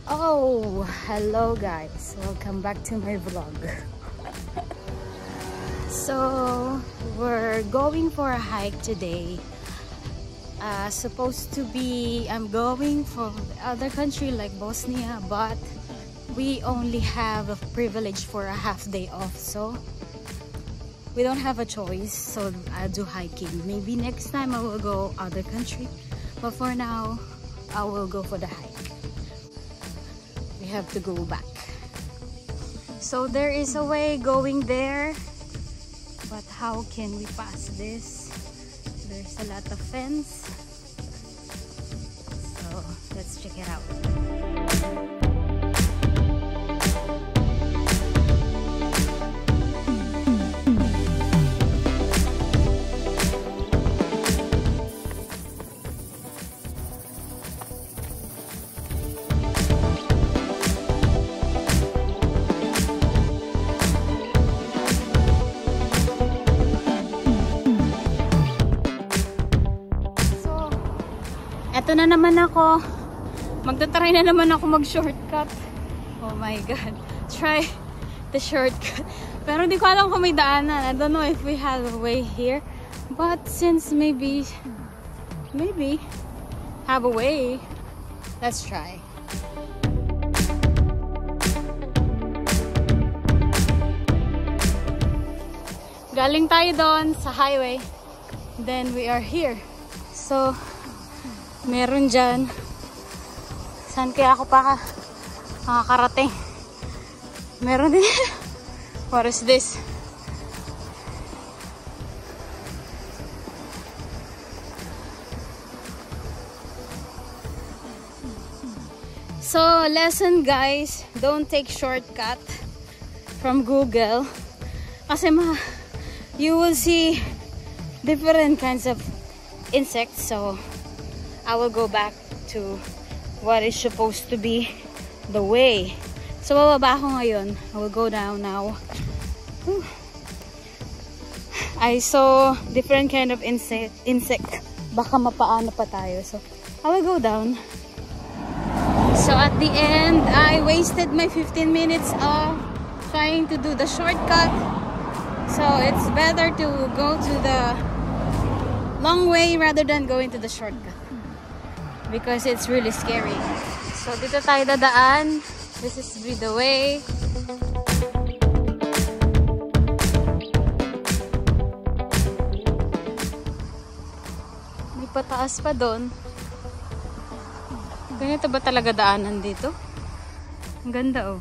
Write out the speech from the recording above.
Oh, hello guys, welcome back to my vlog. So we're going for a hike today. Supposed to be I'm going from the other country like Bosnia, but we only have a privilege for a half day off, so we don't have a choice. So I'll do hiking. Maybe next time I will go other country, but for now I will go for the hike. We have to go back. So there is a way going there, but how can we pass this? There's a lot of fence, so let's check it out. Ito na naman ako. Magta-try na naman ako mag-shortcut. Oh my God. Try the shortcut. Pero hindi ko alam kung may daanan. I don't know if we have a way here. But since maybe have a way, let's try. Galing tayo doon sa highway. Then we are here. So meron dyan. Saan kaya ako pa makakarating? Meron din. What is this? So, lesson guys, don't take shortcut from Google. Kasi you will see different kinds of insects. So I will go back to what is supposed to be the way. So bababa ako ngayon. I will go down now. I saw different kind of insect. Baka mapaano pa tayo. So I will go down. So at the end, I wasted my 15 minutes of trying to do the shortcut. So it's better to go to the long way rather than going to the shortcut, because it's really scary. So dito tayo dadaan. This is the way. May pataas pa doon. Ganito ba talaga daanan dito? Ang ganda oh.